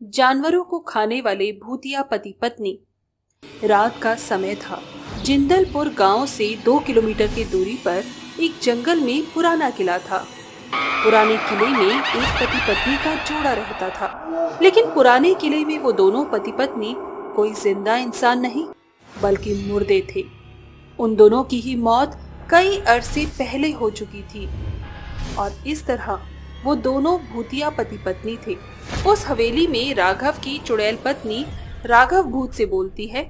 जानवरों को खाने वाले भूतिया पति पत्नी। रात का समय था। जिंदलपुर गांव से 2 किलोमीटर की दूरी पर एक जंगल में पुराना किला था। पुराने किले में एक पति पत्नी का जोड़ा रहता था, लेकिन पुराने किले में वो दोनों पति पत्नी कोई जिंदा इंसान नहीं बल्कि मुर्दे थे। उन दोनों की ही मौत कई अरसे पहले हो चुकी थी और इस तरह वो दोनों भूतिया पति पत्नी थे। उस हवेली में राघव की चुड़ैल पत्नी राघव भूत से बोलती है,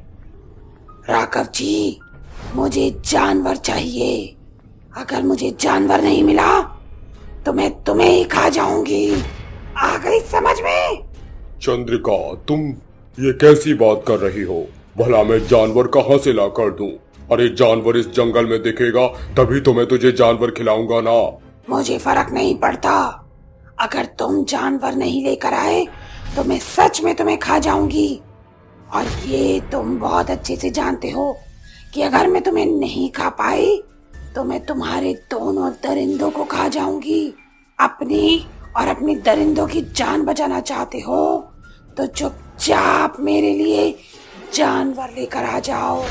राघव जी, मुझे जानवर चाहिए। अगर मुझे जानवर नहीं मिला तो मैं तुम्हें ही खा जाऊंगी। आ गई समझ में? चंद्रिका, तुम ये कैसी बात कर रही हो? भला मैं जानवर कहाँ से ला कर दूं? अरे जानवर इस जंगल में दिखेगा तभी तो मैं तुझे जानवर खिलाऊंगा ना। मुझे फर्क नहीं पड़ता। अगर तुम जानवर नहीं लेकर आए तो मैं सच में तुम्हें खा जाऊंगी। और ये तुम बहुत अच्छे से जानते हो कि अगर मैं तुम्हें नहीं खा पाई तो मैं तुम्हारे दोनों दरिंदों को खा जाऊंगी। अपनी और अपनी दरिंदों की जान बचाना चाहते हो तो चुपचाप मेरे लिए जानवर लेकर आ जाओ।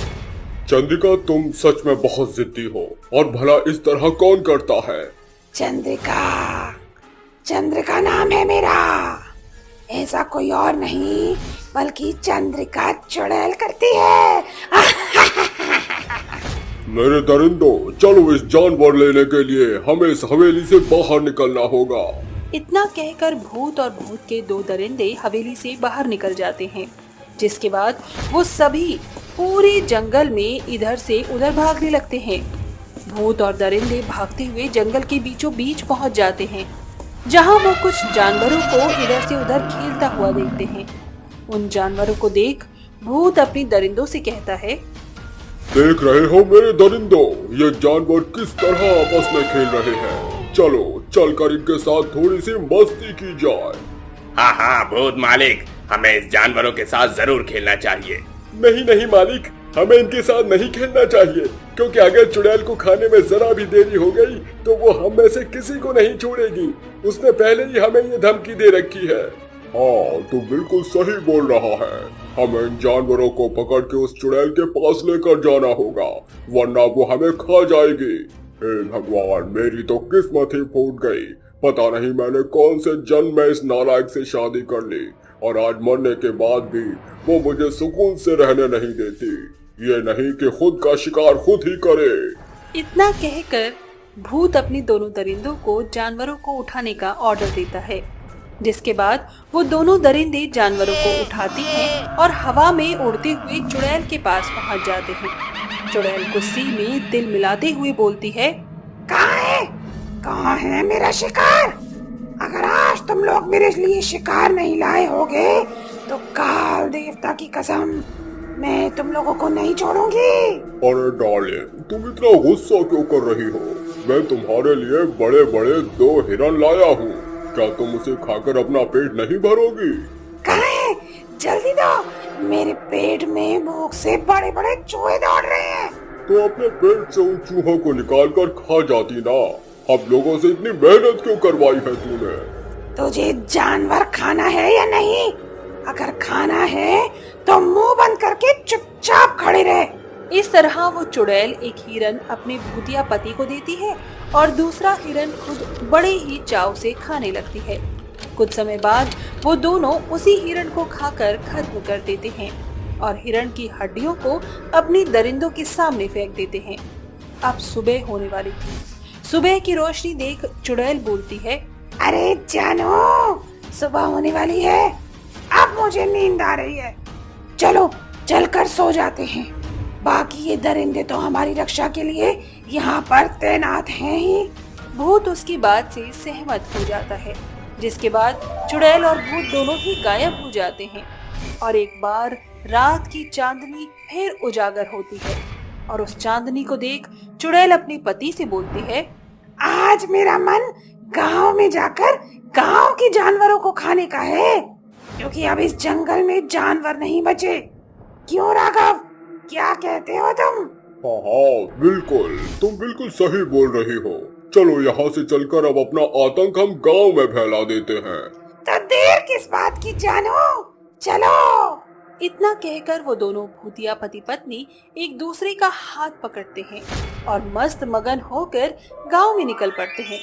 चंद्रिका, तुम सच में बहुत जिद्दी हो। और भला इस तरह कौन करता है? चंद्रिका, चंद्रिका नाम है मेरा। ऐसा कोई और नहीं बल्कि चंद्रिका चुड़ैल करती है। मेरे दरिंदों, चलो इस जानवर लेने के लिए हमें इस हवेली से बाहर निकलना होगा। इतना कहकर भूत और भूत के 2 दरिंदे हवेली से बाहर निकल जाते हैं, जिसके बाद वो सभी पूरे जंगल में इधर से उधर भागने लगते हैं। भूत और दरिंदे भागते हुए जंगल के बीचों बीच पहुंच जाते हैं, जहां वो कुछ जानवरों को इधर से उधर खेलता हुआ देखते हैं। उन जानवरों को देख भूत अपनी दरिंदों से कहता है, देख रहे हो मेरे दरिंदों, ये जानवर किस तरह आपस में खेल रहे हैं। चलो चलकर इनके साथ थोड़ी सी मस्ती की जाए। हाँ हाँ भूत मालिक, हमें इस जानवरों के साथ जरूर खेलना चाहिए। नहीं नहीं मालिक, हमें इनके साथ नहीं खेलना चाहिए, क्योंकि अगर चुड़ैल को खाने में जरा भी देरी हो गई तो वो हम में से किसी को नहीं छोड़ेगी। उसने पहले ही हमें ये धमकी दे रखी है। हाँ, तू बिल्कुल सही बोल रहा है। हमें इन जानवरों को पकड़ के उस चुड़ैल के पास लेकर जाना होगा, वरना वो हमें खा जाएगी। हे भगवान, मेरी तो किस्मत ही फूट गई। पता नहीं मैंने कौन से जन्म में इस नालायक से शादी कर ली और आज मरने के बाद भी वो मुझे सुकून से रहने नहीं देती। ये नहीं कि खुद का शिकार खुद ही करे। इतना कहकर भूत अपनी दोनों दरिंदों को जानवरों को उठाने का ऑर्डर देता है, जिसके बाद वो दोनों दरिंदे जानवरों को उठाती हैं और हवा में उड़ते हुए चुड़ैल के पास पहुंच जाते हैं। चुड़ैल गुस्से में दिल मिलाते हुए बोलती है, कहाँ है मेरा शिकार? अगर आज तुम लोग मेरे लिए शिकार नहीं लाए होगे तो काल देवता की कसम मैं तुम लोगों को नहीं छोड़ूंगी। अरे डार्लिंग, तुम इतना गुस्सा क्यों कर रही हो? मैं तुम्हारे लिए बड़े बड़े 2 हिरन लाया हूँ। क्या तुम उसे खाकर अपना पेट नहीं भरोगी? कहाँ है? जल्दी दो, मेरे पेट में भूख से बड़े बड़े चूहे दौड़ रहे हैं। तो अपने पेट से उन चूहों को निकाल कर खा जाती ना। अब लोगों से इतनी मेहनत क्यों करवाई है तूने? तुझे जानवर खाना है या नहीं? अगर खाना है तो मुंह बंद करके चुपचाप खड़े रहे। इस तरह वो चुड़ैल एक हिरन अपने भूतिया पति को देती है और दूसरा हिरन खुद बड़े ही चाव से खाने लगती है। कुछ समय बाद वो दोनों उसी हिरन को खाकर खत्म कर देते हैं और हिरन की हड्डियों को अपनी दरिंदों के सामने फेंक देते हैं। अब सुबह होने वाली थी। सुबह की रोशनी देख चुड़ैल बोलती है, अरे जानो, सुबह होने वाली है। अब मुझे नींद आ रही है। चलो चलकर सो जाते हैं। बाकी ये दरिंदे तो हमारी रक्षा के लिए यहाँ पर तैनात हैं ही। भूत उसकी बात से सहमत हो जाता है, जिसके बाद चुड़ैल और भूत दोनों ही गायब हो जाते हैं और एक बार रात की चांदनी फिर उजागर होती है और उस चांदनी को देख चुड़ैल अपने पति से बोलती है, आज मेरा मन गांव में जाकर गांव के जानवरों को खाने का है, क्योंकि अब इस जंगल में जानवर नहीं बचे। क्यों राघव, क्या कहते हो तुम? हाँ, बिल्कुल, तुम बिल्कुल सही बोल रही हो। चलो यहाँ से चलकर अब अपना आतंक हम गांव में फैला देते हैं। तो देर किस बात की जानो, चलो। इतना कहकर वो दोनों भूतिया पति पत्नी एक दूसरे का हाथ पकड़ते हैं और मस्त मगन होकर गांव में निकल पड़ते हैं।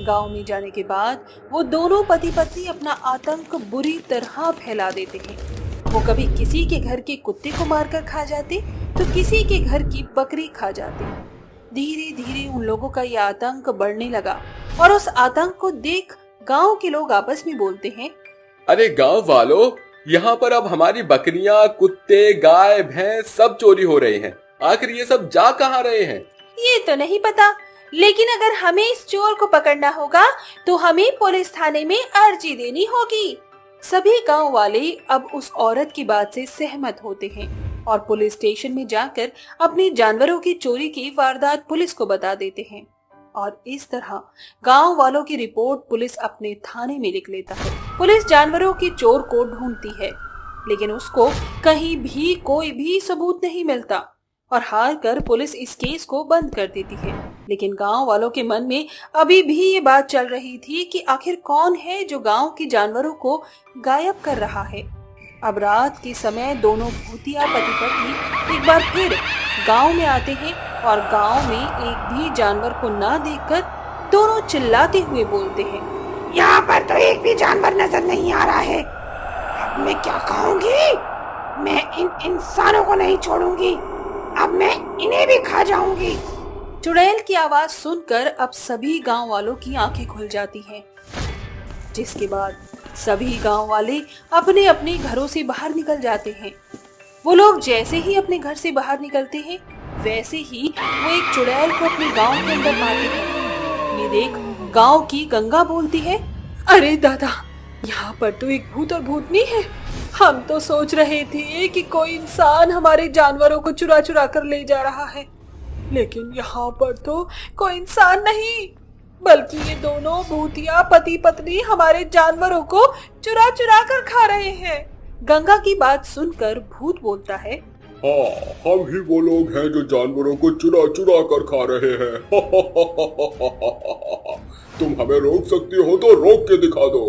गांव में जाने के बाद वो दोनों पति पत्नी अपना आतंक बुरी तरह फैला देते हैं। वो कभी किसी के घर के कुत्ते को मारकर खा जाते तो किसी के घर की बकरी खा जाते। धीरे धीरे उन लोगों का यह आतंक बढ़ने लगा और उस आतंक को देख गांव के लोग आपस में बोलते हैं, अरे गांव वालों, यहाँ पर अब हमारी बकरियां, कुत्ते, गाय, भैंस सब चोरी हो रहे हैं। आखिर ये सब जा कहाँ रहे हैं? ये तो नहीं पता, लेकिन अगर हमें इस चोर को पकड़ना होगा तो हमें पुलिस थाने में अर्जी देनी होगी। सभी गांव वाले अब उस औरत की बात से सहमत होते हैं और पुलिस स्टेशन में जाकर अपने जानवरों की चोरी की वारदात पुलिस को बता देते हैं। और इस तरह गांव वालों की रिपोर्ट पुलिस अपने थाने में लिख लेता है। पुलिस जानवरों के चोर को ढूंढती है, लेकिन उसको कहीं भी कोई भी सबूत नहीं मिलता और हार कर पुलिस इस केस को बंद कर देती है। लेकिन गांव वालों के मन में अभी भी ये बात चल रही थी कि आखिर कौन है जो गांव के जानवरों को गायब कर रहा है। अब रात के समय दोनों भूतिया पति पत्नी एक बार फिर गांव में आते हैं और गांव में एक भी जानवर को ना देखकर दोनों चिल्लाते हुए बोलते हैं, यहाँ पर तो एक भी जानवर नजर नहीं आ रहा है। अब मैं क्या खाऊंगी? मैं इन इंसानों को नहीं छोड़ूंगी, अब मैं इन्हें भी खा जाऊंगी। चुड़ैल की आवाज सुनकर अब सभी गांव वालों की आंखें खुल जाती हैं, जिसके बाद सभी गांव वाले अपने अपने घरों से बाहर निकल जाते हैं। वो लोग जैसे ही अपने घर से बाहर निकलते हैं वैसे ही वो एक चुड़ैल को अपने गांव के अंदर पाते हैं। ये देख गांव की गंगा बोलती है, अरे दादा, यहाँ पर तो एक भूत और भूतनी है। हम तो सोच रहे थे कि कोई इंसान हमारे जानवरों को चुरा चुरा कर ले जा रहा है, लेकिन यहाँ पर तो कोई इंसान नहीं बल्कि ये दोनों भूतिया पति पत्नी हमारे जानवरों को चुरा चुरा कर खा रहे हैं। गंगा की बात सुनकर भूत बोलता है, हाँ, हम ही वो लोग हैं जो जानवरों को चुरा चुरा कर खा रहे हैं। तुम हमें रोक सकती हो तो रोक के दिखा दो।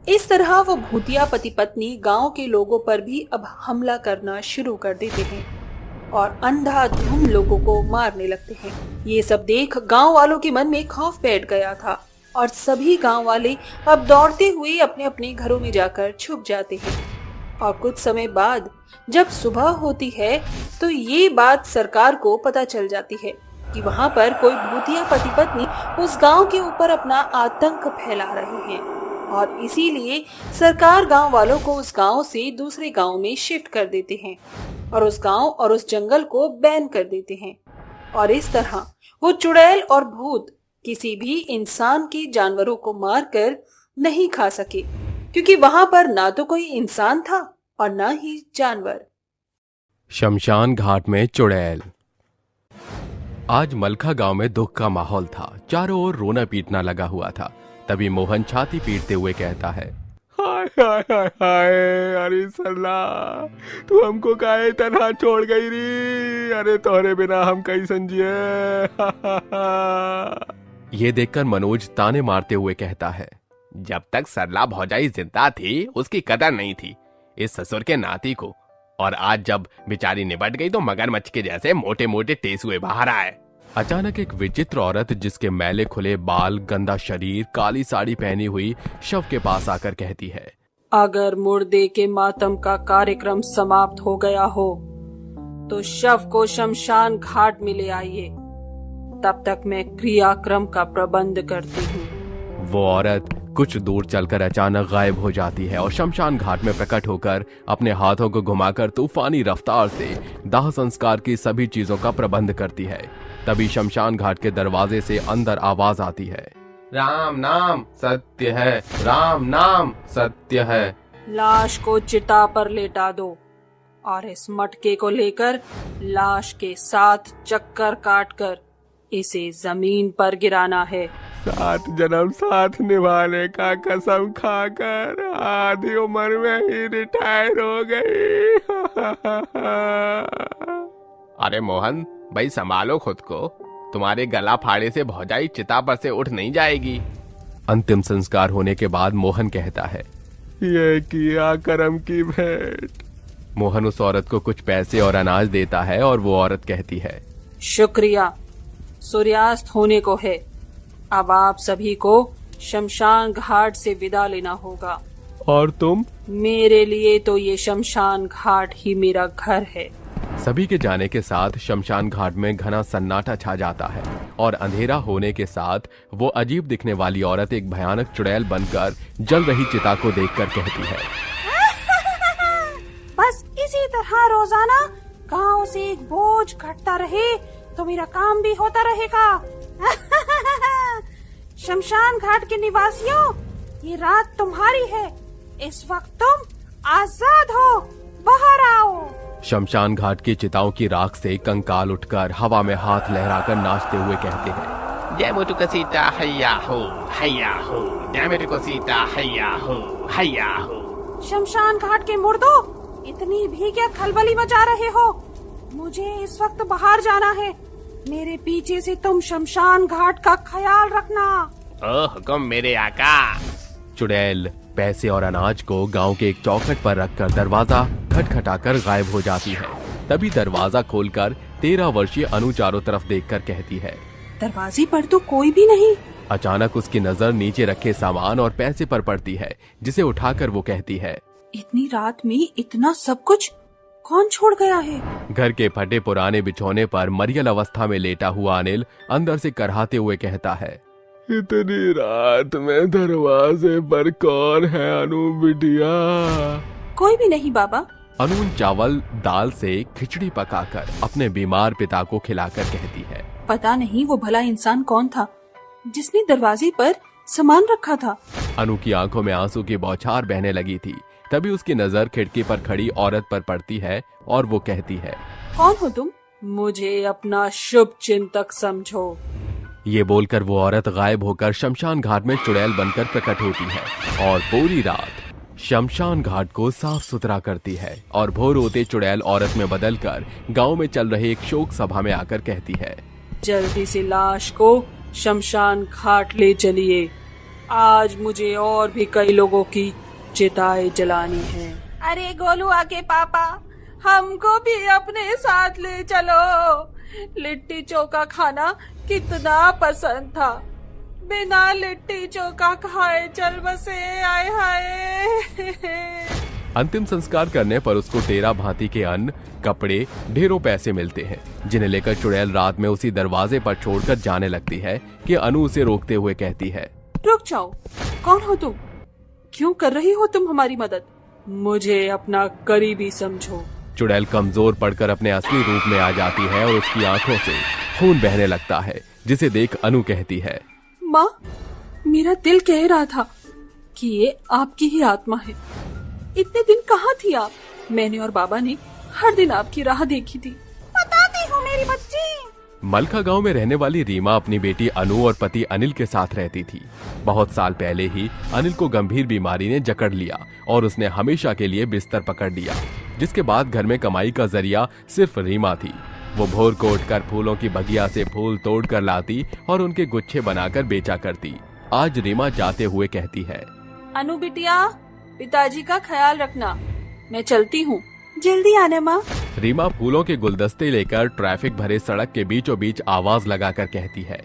इस तरह वो भूतिया पति पत्नी गांव के लोगों पर भी अब हमला करना शुरू कर देते हैं और अंधाधुंध लोगों को मारने लगते हैं। ये सब देख गांव वालों के मन में खौफ बैठ गया था और सभी गांव वाले अब दौड़ते हुए अपने अपने घरों में जाकर छुप जाते हैं। और कुछ समय बाद जब सुबह होती है तो ये बात सरकार को पता चल जाती है कि वहाँ पर कोई भूतिया पति पत्नी उस गांव के ऊपर अपना आतंक फैला रहे हैं और इसीलिए सरकार गांव वालों को उस गांव से दूसरे गांव में शिफ्ट कर देते हैं और उस गांव और उस जंगल को बैन कर देते हैं। और इस तरह वो चुड़ैल और भूत किसी भी इंसान के जानवरों को मारकर नहीं खा सके, क्योंकि वहां पर ना तो कोई इंसान था और ना ही जानवर। शमशान घाट में चुड़ैल। आज मलखा गांव में दुख का माहौल था। चारों ओर रोना पीटना लगा हुआ था। तभी मोहन छाती पीटते हुए कहता है, हाय हाय हाय हाय, अरे सरला, तू हमको काहे तरह छोड़ गई री? अरे तोहरे बिना हम कैसन जिए? ये देखकर मनोज ताने मारते हुए कहता है, जब तक सरला भौजाई जिंदा थी उसकी कदर नहीं थी इस ससुर के नाती को, और आज जब बेचारी निपट गई तो मगरमच्छ के जैसे मोटे मोटे टेसुए बाहर आए। अचानक एक विचित्र औरत जिसके मैले खुले बाल, गंदा शरीर, काली साड़ी पहनी हुई शव के पास आकर कहती है, अगर मुर्दे के मातम का कार्यक्रम समाप्त हो गया हो तो शव को शमशान घाट में ले आइए, तब तक मैं क्रियाक्रम का प्रबंध करती हूँ। वो औरत कुछ दूर चलकर अचानक गायब हो जाती है और शमशान घाट में प्रकट होकर अपने हाथों को घुमाकर तूफानी रफ्तार से दाह संस्कार की सभी चीजों का प्रबंध करती है। तभी शमशान घाट के दरवाजे से अंदर आवाज आती है, राम नाम सत्य है, राम नाम सत्य है। लाश को चिता पर लेटा दो और इस मटके को लेकर लाश के 7 चक्कर काटकर इसे जमीन पर गिराना है। 7 जन्म साथ निभाने का कसम खाकर आधी उम्र में ही रिटायर हो गई। अरे मोहन भाई, संभालो खुद को, तुम्हारे गला फाड़े से भौजाई चिता पर से उठ नहीं जाएगी। अंतिम संस्कार होने के बाद मोहन कहता है, ये किया करम की भेंट। मोहन उस औरत को कुछ पैसे और अनाज देता है और वो औरत कहती है, शुक्रिया, सूर्यास्त होने को है। अब आप सभी को शमशान घाट से विदा लेना होगा। और तुम? मेरे लिए तो ये शमशान घाट ही मेरा घर है। सभी के जाने के साथ शमशान घाट में घना सन्नाटा छा जाता है और अंधेरा होने के साथ वो अजीब दिखने वाली औरत एक भयानक चुड़ैल बनकर जल रही चिता को देखकर कहती है, बस इसी तरह रोजाना गांव से एक बोझ घटता रहे तो मेरा काम भी होता रहेगा। शमशान घाट के निवासियों, ये रात तुम्हारी है। इस वक्त तुम आजाद हो, बाहर आओ। शमशान घाट की चिताओं की राख से कंकाल उठकर हवा में हाथ लहराकर नाचते हुए कहते हैं, जय मुटुक सीता हैया हो, जय मुटुक सीता हैया हो। शमशान घाट के मुर्दों, इतनी भी क्या खलबली मचा रहे हो? मुझे इस वक्त बाहर जाना है। मेरे पीछे से तुम शमशान घाट का ख्याल रखना। ओ हुक्म मेरे आका। चुड़ैल पैसे और अनाज को गांव के एक चौखट पर रखकर दरवाजा खटखटाकर गायब हो जाती है। तभी दरवाजा खोलकर 13 वर्षीय अनु चारों तरफ देखकर कहती है, दरवाजे पर तो कोई भी नहीं। अचानक उसकी नजर नीचे रखे सामान और पैसे पर पड़ती है, जिसे उठाकर वो कहती है, इतनी रात में इतना सब कुछ कौन छोड़ गया है? घर के फटे पुराने बिछौने पर मरियल अवस्था में लेटा हुआ अनिल अंदर से करहाते हुए कहता है, इतनी रात में दरवाजे पर कौन है अनु बिटिया? कोई भी नहीं बाबा। अनु चावल दाल से खिचड़ी पकाकर अपने बीमार पिता को खिलाकर कहती है, पता नहीं वो भला इंसान कौन था जिसने दरवाजे पर सामान रखा था। अनु की आंखों में आंसू की बौछार बहने लगी थी। तभी उसकी नजर खिड़की पर खड़ी औरत पर पड़ती है और वो कहती है, कौन हो तुम? मुझे अपना शुभ चिंतक समझो। ये बोलकर वो औरत गायब होकर शमशान घाट में चुड़ैल बनकर प्रकट होती है और पूरी रात शमशान घाट को साफ सुथरा करती है और भोर होते चुड़ैल औरत में बदलकर गांव में चल रहे एक शोक सभा में आकर कहती है, जल्दी से लाश को शमशान घाट ले चलिए। आज मुझे और भी कई लोगों की चिताएं जलानी है। अरे गोलू आके पापा, हमको भी अपने साथ ले चलो। लिट्टी चोखा खाना कितना पसंद था। बिना लिट्टी चोखा खाए चल बसे, आए हाय। अंतिम संस्कार करने पर उसको 13 भांति के अन्न, कपड़े, ढेरों पैसे मिलते हैं, जिन्हें लेकर चुड़ैल रात में उसी दरवाजे पर छोड़कर जाने लगती है कि अनु उसे रोकते हुए कहती है, रुक जाओ, कौन हो तुम? क्यों कर रही हो तुम हमारी मदद? मुझे अपना करीबी समझो। चुड़ैल कमजोर पड़कर अपने असली रूप में आ जाती है और उसकी आंखों से खून बहने लगता है, जिसे देख अनु कहती है, माँ, मेरा दिल कह रहा था कि ये आपकी ही आत्मा है। इतने दिन कहाँ थी आप? मैंने और बाबा ने हर दिन आपकी राह देखी थी। बताती हूँ मेरी बच्ची। मलखा गांव में रहने वाली रीमा अपनी बेटी अनु और पति अनिल के साथ रहती थी। बहुत साल पहले ही अनिल को गंभीर बीमारी ने जकड़ लिया और उसने हमेशा के लिए बिस्तर पकड़ लिया, जिसके बाद घर में कमाई का जरिया सिर्फ रीमा थी। वो भोर को उठकर फूलों की बगिया से फूल तोड़ कर लाती और उनके गुच्छे बनाकर बेचा करती। आज रीमा जाते हुए कहती है, अनु बिटिया, पिताजी का ख्याल रखना, मैं चलती हूँ। जल्दी आना माँ। रीमा फूलों के गुलदस्ते लेकर ट्रैफिक भरे सड़क के बीचों बीच आवाज लगाकर कहती है,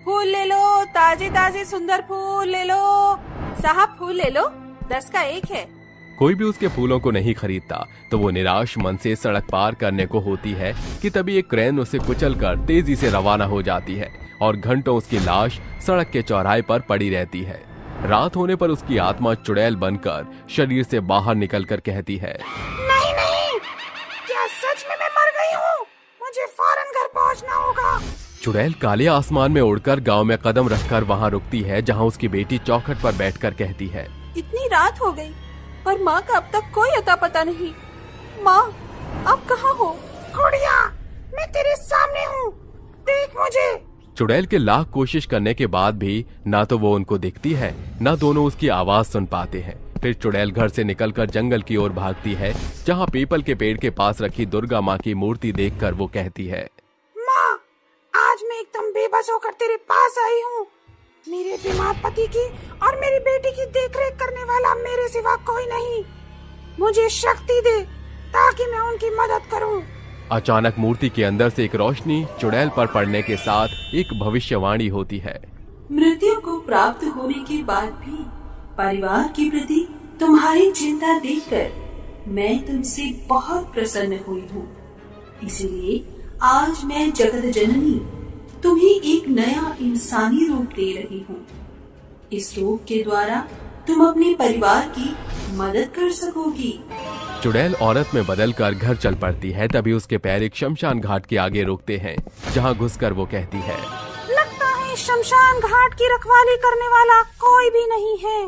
फूल ले लो, ताजे ताजे सुंदर फूल ले लो। साहब फूल ले लो, 10 का 1 है। कोई भी उसके फूलों को नहीं खरीदता तो वो निराश मन से सड़क पार करने को होती है कि तभी एक क्रेन उसे कुचलकर तेजी से रवाना हो जाती है और घंटों उसकी लाश सड़क के चौराहे पर पड़ी रहती है। रात होने पर उसकी आत्मा चुड़ैल बनकर शरीर से बाहर निकलकर कहती है, नहीं नहीं, क्या सच में मैं मर गई हूँ? मुझे फौरन घर पहुँचना होगा। चुड़ैल काले आसमान में उड़कर गांव में कदम रखकर वहां रुकती है, जहां उसकी बेटी चौखट पर बैठकर कहती है, इतनी रात हो गई पर माँ का अब तक कोई अता पता नहीं। माँ, आप कहाँ हो? गुड़िया, मैं तेरे सामने हूँ, देख मुझे। चुड़ैल के लाख कोशिश करने के बाद भी ना तो वो उनको दिखती है, ना दोनों उसकी आवाज सुन पाते हैं। फिर चुड़ैल घर से निकलकर जंगल की ओर भागती है, जहाँ पीपल के पेड़ के पास रखी दुर्गा माँ की मूर्ति देखकर वो कहती है, माँ, आज मैं एकदम बेबस होकर तेरे पास आई हूँ। मेरे बीमार पति की और मेरी बेटी की देखरेख करने वाला मेरे सिवा कोई नहीं। मुझे शक्ति दे ताकि मैं उनकी मदद करूं। अचानक मूर्ति के अंदर से एक रोशनी चुड़ैल पर पड़ने के साथ एक भविष्यवाणी होती है। मृत्यु को प्राप्त होने के बाद भी परिवार के प्रति तुम्हारी चिंता देखकर मैं तुमसे बहुत प्रसन्न हुई हूँ। इसलिए आज मैं जगत जननी तुम्हें एक नया इंसानी रूप दे रही हूँ। इस रूप के द्वारा तुम अपने परिवार की मदद कर सकोगी। चुड़ैल औरत में बदलकर घर चल पड़ती है। तभी उसके पैर एक शमशान घाट के आगे रुकते हैं, जहाँ घुसकर वो कहती है, लगता है शमशान घाट की रखवाली करने वाला कोई भी नहीं है।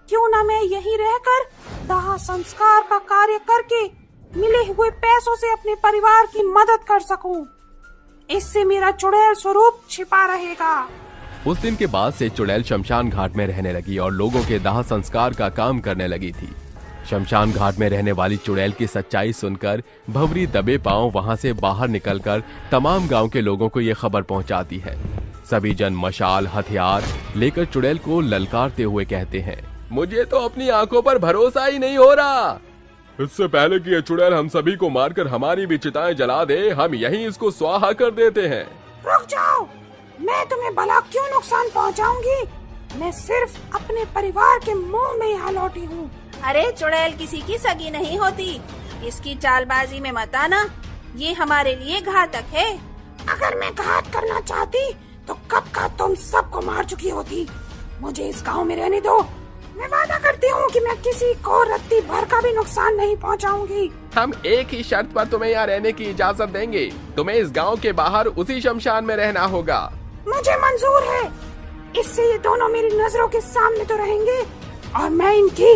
क्यों न मैं यही रहकर दाह संस्कार का कार्य करके मिले हुए पैसों से अपने परिवार की मदद कर सकूं। इससे मेरा चुड़ैल स्वरूप छिपा रहेगा। उस दिन के बाद से चुड़ैल शमशान घाट में रहने लगी और लोगों के दाह संस्कार का काम करने लगी थी। शमशान घाट में रहने वाली चुड़ैल की सच्चाई सुनकर भंवरी दबे पांव वहां से बाहर निकलकर तमाम गांव के लोगों को ये खबर पहुंचाती है। सभी जन मशाल हथियार लेकर चुड़ैल को ललकारते हुए कहते हैं, मुझे तो अपनी आंखों पर भरोसा ही नहीं हो रहा। इससे पहले कि ये चुड़ैल हम सभी को मारकर हमारी भी चिताएं जला दे, हम यहीं इसको स्वाहा कर देते हैं। रुक जाओ, मैं तुम्हें भला क्यों नुकसान पहुंचाऊंगी? मैं सिर्फ अपने परिवार के मुंह में यहाँ लौटी हूँ। अरे चुड़ैल किसी की सगी नहीं होती, इसकी चालबाजी में मत आना, ये हमारे लिए घातक है। अगर मैं घात करना चाहती तो कब का तुम सबको मार चुकी होती। मुझे इस गांव में रहने दो। मैं वादा करती हूँ कि मैं किसी को रत्ती भर का भी नुकसान नहीं पहुँचाऊंगी। हम एक ही शर्त पर तुम्हें यहाँ रहने की इजाजत देंगे। तुम्हें इस गांव के बाहर उसी शमशान में रहना होगा। मुझे मंजूर है। इससे ये दोनों मेरी नजरों के सामने तो रहेंगे और मैं इनकी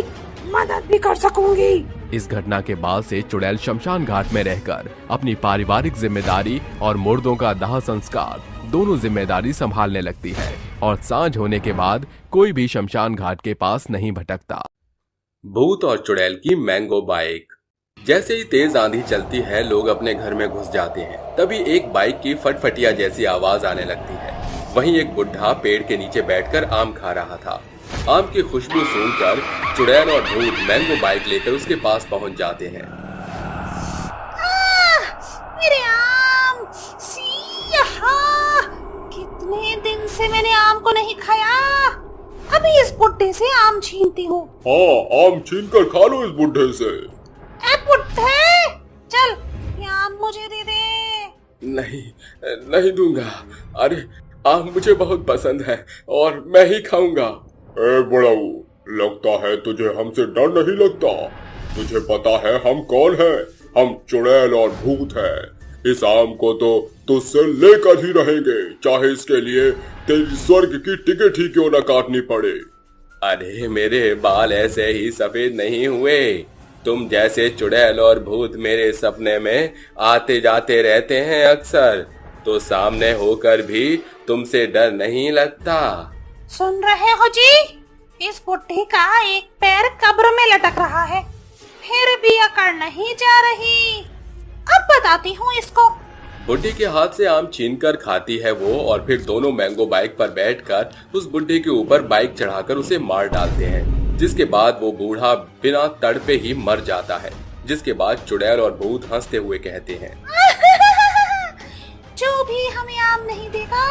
मदद भी कर सकूंगी। इस घटना के बाद से चुड़ैल शमशान घाट में रहकर अपनी पारिवारिक जिम्मेदारी और मुर्दों का दाह संस्कार दोनों जिम्मेदारी संभालने लगती है और सांझ होने के बाद कोई भी शमशान घाट के पास नहीं भटकता। भूत और चुड़ैल की मैंगो बाइक। जैसे ही तेज आंधी चलती है, लोग अपने घर में घुस जाते हैं। तभी एक बाइक की फटफटिया जैसी आवाज आने लगती है। वहीं एक बुढ़ा पेड़ के नीचे बैठकर आम खा रहा था। आम की खुशबू सूंघकर चुड़ैल और भूत मैंगो बाइक लेकर उसके पास पहुंच जाते हैं। मेरे आम, कितने दिन से मैंने आम को नहीं खाया। अभी इस बुड्ढे से आम छीनती हूँ। हाँ, आम छीन कर खा लो इस बुढ़े से। ए बुड्ढे, चल ये आम मुझे दे दे। नहीं दूंगा। अरे आम मुझे बहुत पसंद है और मैं ही खाऊंगा। ए बड़ाऊ, लगता है तुझे हमसे डर नहीं लगता। तुझे पता है हम कौन हैं? हम चुड़ैल और भूत हैं। इस आम को तो तुझसे लेकर ही रहेंगे, चाहे इसके लिए तेरी स्वर्ग की टिकट ही क्यों न काटनी पड़े। अरे मेरे बाल ऐसे ही सफेद नहीं हुए। तुम जैसे चुड़ैल और भूत मेरे सपने में आते जाते रहते हैं अक्सर, तो सामने होकर भी तुमसे डर नहीं लगता। सुन रहे हो जी? इस बुड्ढे का एक पैर कब्र में लटक रहा है, फिर भी अकड़ नहीं जा रही। अब बताती हूँ इसको। बुड्ढे के हाथ से आम छीनकर खाती है वो, और फिर दोनों मैंगो बाइक पर बैठकर उस बुड्ढे के ऊपर बाइक चढ़ाकर उसे मार डालते हैं, जिसके बाद वो बूढ़ा बिना तड़पे ही मर जाता है। जिसके बाद चुड़ैल और भूत हंसते हुए कहते हैं, जो भी हमें आम नहीं देगा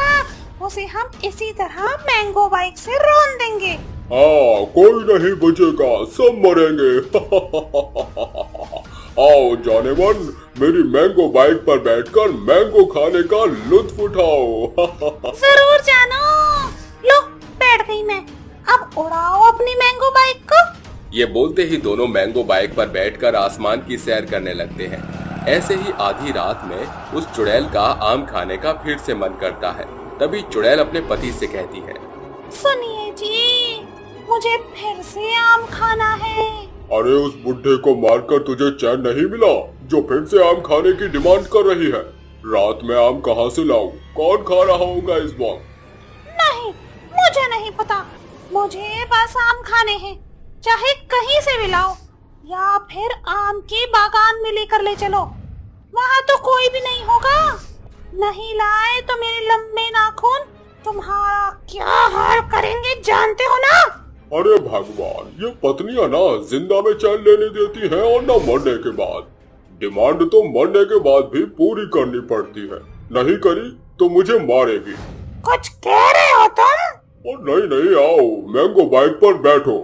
उसे हम इसी तरह मैंगो बाइक से रौंद देंगे। हाँ, कोई नहीं बचेगा, सब मरेंगे। आओ जानवर, मेरी मैंगो बाइक पर बैठकर मैंगो खाने का लुत्फ उठाओ। जरूर जानो। लो, बैठ गई मैं। अब उड़ाओ अपनी मैंगो बाइक को। ये बोलते ही दोनों मैंगो बाइक पर बैठकर आसमान की सैर करने लगते हैं। ऐसे ही आधी रात में उस चुड़ैल का आम खाने का फिर से मन करता है। तभी चुड़ैल अपने पति से कहती है, सुनिए जी, मुझे फिर से आम खाना है। अरे उस बुढ़े को मारकर तुझे चैन नहीं मिला जो फिर से आम खाने की डिमांड कर रही है? रात में आम कहाँ से लाऊं? कौन खा रहा होगा इस वक्त? नहीं, मुझे नहीं पता। मुझे बस आम खाने हैं, चाहे कहीं से भी लाओ या फिर आम के बागान में लेकर ले चलो। वहाँ तो कोई भी नहीं होगा। नहीं लाए तो मेरे लंबे नाखून तुम्हारा क्या हाल करेंगे जानते हो ना? अरे भगवान, ये पत्नियां ना जिंदा में चैन लेने देती हैं और ना मरने के बाद। डिमांड तो मरने के बाद भी पूरी करनी पड़ती है, नहीं करी तो मुझे मारेगी। कुछ कह रहे हो तुम? और नहीं, आओ मैंगो बाइक पर बैठो।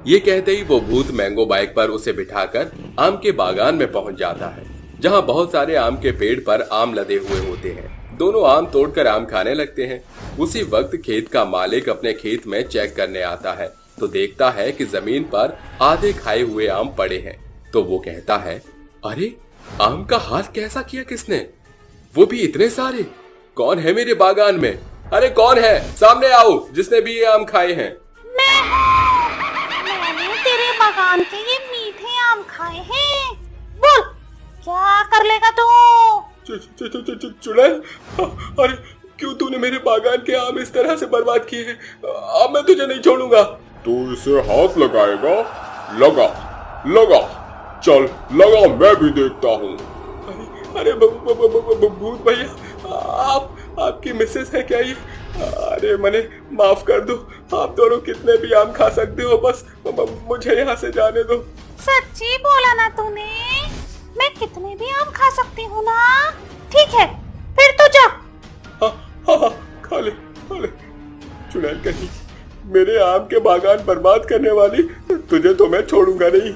ये कहते ही वो भूत मैंगो बाइक पर उसे बिठाकर आम के बागान में पहुंच जाता है, जहां बहुत सारे आम के पेड़ पर आम लदे हुए होते हैं। दोनों आम तोड़कर आम खाने लगते हैं। उसी वक्त खेत का मालिक अपने खेत में चेक करने आता है तो देखता है कि जमीन पर आधे खाए हुए आम पड़े हैं। तो वो कहता है, अरे आम का हाथ कैसा किया किसने? वो भी इतने सारे। कौन है मेरे बागान में? अरे कौन है? सामने आओ जिसने भी ये आम खाए हैं। मैंने तेरे बागान के ये मीठे आम खाए हैं। बोल, क्या कर लेगा तू? चुड़ैल, अरे क्यों तूने मेरे बागान के आम इस तरह से बर्बाद किए हैं? अब मैं तुझे नहीं छोड़ूंगा। तू इसे हाथ लगाएगा? लगा, चल लगा, मैं भी देखता हूँ। अरे भूत भैया, आपकी मिसेस है क्या ये? अरे मने माफ कर दो, आप दोनों कितने भी आम खा सकते हो, बस मुझे यहाँ से जाने दो। सच्ची बोला ना तूने? मैं कितने भी आम खा सकती हूँ ना? ठीक है, फिर तो जा। हाँ, खा ले। चुड़ैल कहीं, मेरे आम के बागान बर्बाद करने वाली, तुझे तो मैं छोड़ूंगा नहीं।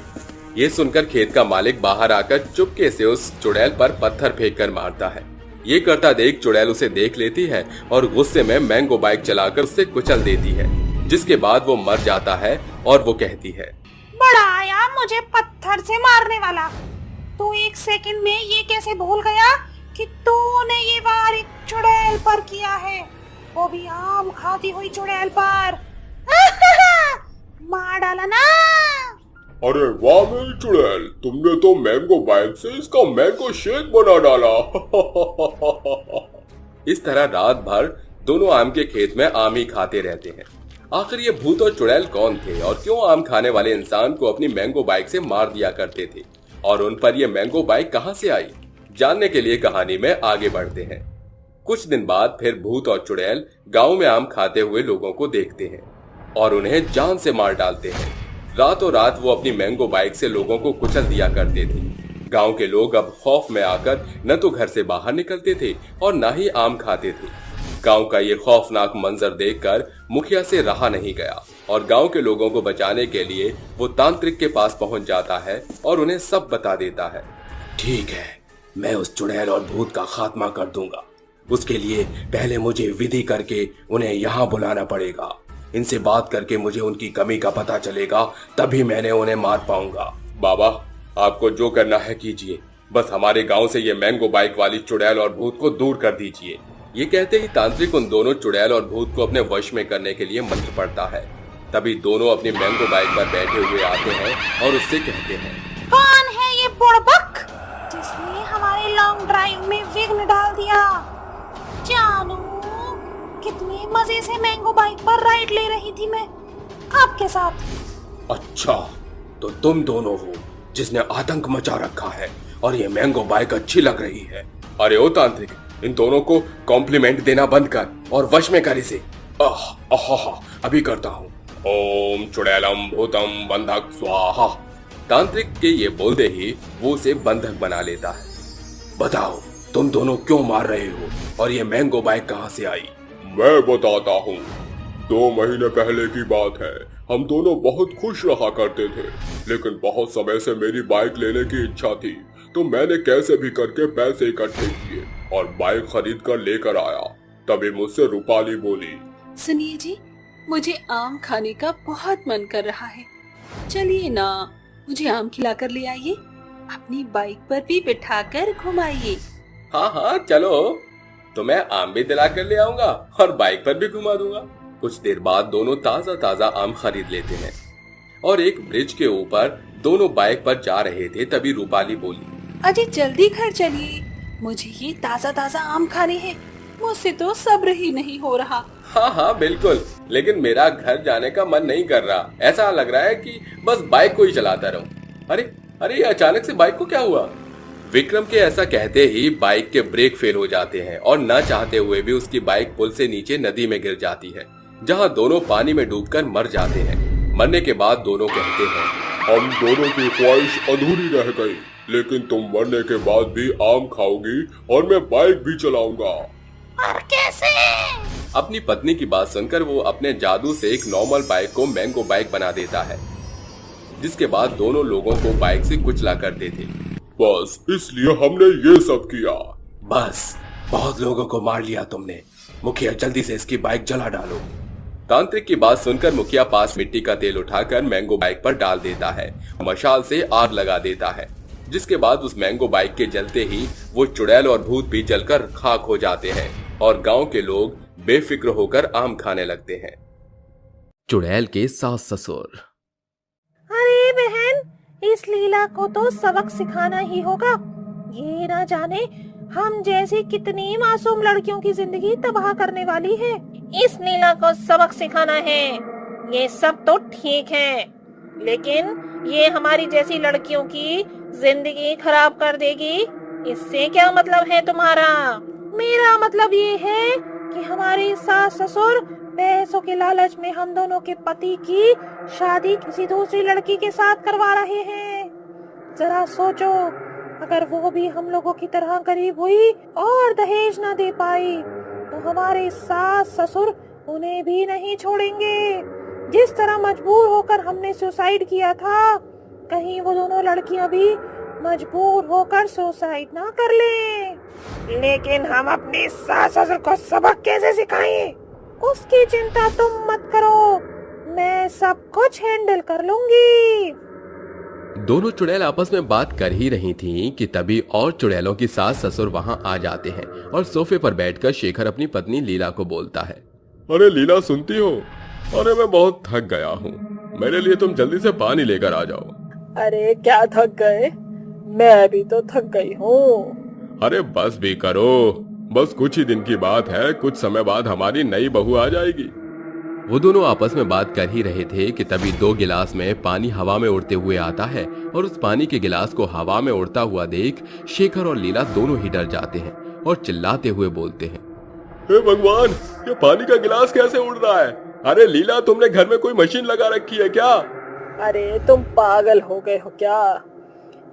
ये सुनकर खेत का मालिक बाहर आकर चुपके से उस चुड़ैल पर पत्थर फेंक कर मारता है। ये करता देख चुड़ैल उसे देख लेती है और गुस्से में मैंगो बाइक चलाकर उसे कुचल देती है, जिसके बाद वो मर जाता है और वो कहती है, बड़ा आया मुझे पत्थर से मारने वाला। तू एक सेकंड में ये कैसे भूल गया कि तूने ये वार एक चुड़ैल पर किया है, वो भी आम खाती हुई चुड़ैल पर। मार डाला ना। अरे वाह मेरी चुड़ैल, तुमने तो मैंगो बाइक से इसका मैंगो शेक बना डाला। इस तरह रात भर दोनों आम के खेत में आम ही खाते रहते हैं। आखिर ये भूत और चुड़ैल कौन थे और क्यों आम खाने वाले इंसान को अपनी मैंगो बाइक से मार दिया करते थे, और उन पर यह मैंगो बाइक कहां से आई, जानने के लिए कहानी में आगे बढ़ते हैं। कुछ दिन बाद फिर भूत और चुड़ैल गांव में आम खाते हुए लोगों को देखते हैं और उन्हें जान से मार डालते हैं। रातों रात वो अपनी मैंगो बाइक से लोगों को कुचल दिया करते थे। गांव के लोग अब खौफ में आकर न तो घर से बाहर निकलते थे और न ही आम खाते थे। गांव का ये खौफनाक मंजर देखकर मुखिया से रहा नहीं गया और गांव के लोगों को बचाने के लिए वो तांत्रिक के पास पहुंच जाता है और उन्हें सब बता देता है। ठीक है, मैं उस चुड़ैल और भूत का खात्मा कर दूंगा। उसके लिए पहले मुझे विधि करके उन्हें यहाँ बुलाना पड़ेगा। इनसे बात करके मुझे उनकी कमी का पता चलेगा, तभी मैंने उन्हें मार पाऊंगा। बाबा, आपको जो करना है कीजिए, बस हमारे गांव से ये मैंगो बाइक वाली चुड़ैल और भूत को दूर कर दीजिए। ये कहते ही तांत्रिक उन दोनों चुड़ैल और भूत को अपने वश में करने के लिए मंत्र पढ़ता है। तभी दोनों अपनी मैंगो बाइक पर बैठे हुए आते हैं और उससे कहते हैं, कौन है ये बुड़बक जिसने हमारे लॉन्ग ड्राइव में विघ्न डाल दिया? जानू, कितने मजे से मैंगो बाइक पर राइड ले रही थी मैं आपके साथ। अच्छा, तो तुम दोनों हो जिसने आतंक मचा रखा है और ये मैंगो बाइक अच्छी लग रही है। अरे ओ तांत्रिक, इन दोनों को कॉम्प्लीमेंट देना बंद कर और वश में कर इसे। अभी करता हूँ। ओम चुड़ैलम भूतम बंधक स्वाहा। तांत्रिक के ये बोलते ही वो उसे बंधक बना लेता है। बताओ, तुम दोनों क्यों मार रहे हो और ये मैंगो बाइक कहाँ से आई? मैं बताता हूँ। 2 महीने पहले की बात है। हम दोनों बहुत खुश रहा करते थे, लेकिन बहुत समय से मेरी बाइक लेने की इच्छा थी, तो मैंने कैसे भी करके पैसे इकट्ठे किए और बाइक खरीद कर लेकर आया। तभी मुझसे रूपाली बोली, सुनिए जी, मुझे आम खाने का बहुत मन कर रहा है, चलिए ना, मुझे आम खिलाकर ले आइए, अपनी बाइक पर भी बिठाकर घुमाइए। हाँ चलो, तो मैं आम भी दिला कर ले आऊंगा और बाइक पर भी घुमा दूंगा। कुछ देर बाद दोनों ताजा ताजा आम खरीद लेते हैं और एक ब्रिज के ऊपर दोनों बाइक पर जा रहे थे। तभी रूपाली बोली, अजी जल्दी घर चलिए, मुझे ये ताजा ताजा आम खाने हैं, मुझसे तो सब्र ही नहीं हो रहा। हाँ बिल्कुल, लेकिन मेरा घर जाने का मन नहीं कर रहा। ऐसा लग रहा है कि बस बाइक को ही चलाता रहूं। अरे अचानक से बाइक को क्या हुआ? विक्रम के ऐसा कहते ही बाइक के ब्रेक फेल हो जाते हैं और न चाहते हुए भी उसकी बाइक पुल से नीचे नदी में गिर जाती है, जहां दोनों पानी में डूबकर मर जाते हैं। मरने के बाद दोनों कहते हैं, हम दोनों की ख्वाहिश अधूरी रह गई, लेकिन तुम मरने के बाद भी आम खाओगी और मैं बाइक भी चलाऊंगा। और कैसे? अपनी पत्नी की बात सुनकर वो अपने जादू से एक नॉर्मल बाइक को मैंगो बाइक बना देता है, जिसके बाद दोनों लोगों को बाइक से कुचला करते थे। बस इसलिए हमने ये सब किया। बस बहुत लोगों को मार लिया तुमने, मुखिया जल्दी से इसकी बाइक जला डालो। तांत्रिक की बात सुनकर मुखिया पास मिट्टी का तेल उठाकर मैंगो बाइक पर डाल देता है, मशाल से आग लगा देता है, जिसके बाद उस मैंगो बाइक के जलते ही वो चुड़ैल और भूत भी जलकर खाक हो जाते हैं और गांव के लोग बेफिक्र होकर आम खाने लगते हैं। चुड़ैल के सास ससुर। अरे बहन, इस लीला को तो सबक सिखाना ही होगा। ये ना जाने हम जैसी कितनी मासूम लड़कियों की जिंदगी तबाह करने वाली है। इस लीला को सबक सिखाना है। ये सब तो ठीक है, लेकिन ये हमारी जैसी लड़कियों की जिंदगी खराब कर देगी। इससे क्या मतलब है तुम्हारा? मेरा मतलब ये है कि हमारे सास ससुर पैसों के लालच में हम दोनों के पति की शादी किसी दूसरी लड़की के साथ करवा रहे हैं। जरा सोचो, अगर वो भी हम लोगों की तरह गरीब हुई और दहेज न दे पाई तो हमारे सास ससुर उन्हें भी नहीं छोड़ेंगे। जिस तरह मजबूर होकर हमने सुसाइड किया था, कहीं वो दोनों लड़कियां भी मजबूर होकर सुसाइड ना कर लें। लेकिन हम अपने सास ससुर को सबक कैसे सिखाएं? उसकी चिंता तुम मत करो, मैं सब कुछ हैंडल कर लूंगी। दोनों चुड़ैल आपस में बात कर ही रही थीं कि तभी और चुड़ैलों की सास ससुर वहां आ जाते हैं और सोफे पर बैठकर शेखर अपनी पत्नी लीला को बोलता है। अरे लीला, सुनती हो? अरे मैं बहुत थक गया हूँ, मेरे लिए तुम जल्दी से पानी लेकर आ जाओ। अरे क्या थक गए? मैं भी तो थक गई हूँ। अरे बस भी करो, बस कुछ ही दिन की बात है, कुछ समय बाद हमारी नई बहू आ जाएगी। वो दोनों आपस में बात कर ही रहे थे कि तभी 2 गिलास में पानी हवा में उड़ते हुए आता है और उस पानी के गिलास को हवा में उड़ता हुआ देख शेखर और लीला दोनों ही डर जाते हैं और चिल्लाते हुए बोलते हैं, हे भगवान, ये पानी का गिलास कैसे उड़ रहा है? अरे लीला, तुमने घर में कोई मशीन लगा रखी है क्या? अरे तुम पागल हो गए हो क्या?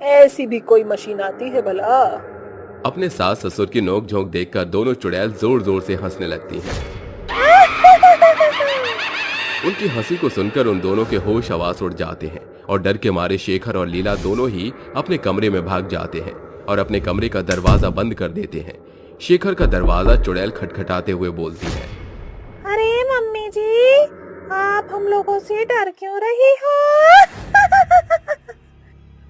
ऐसी भी कोई मशीन आती है भला? अपने सास ससुर की नोक झोंक देखकर दोनों चुड़ैल जोर जोर से हंसने लगती हैं। उनकी हंसी को सुनकर उन दोनों के होश हवास उड़ जाते हैं और डर के मारे शेखर और लीला दोनों ही अपने कमरे में भाग जाते हैं और अपने कमरे का दरवाजा बंद कर देते हैं। शेखर का दरवाजा चुड़ैल खटखटाते हुए बोलती है, अरे मम्मी जी, आप हम लोगों से डर क्यों रही हो?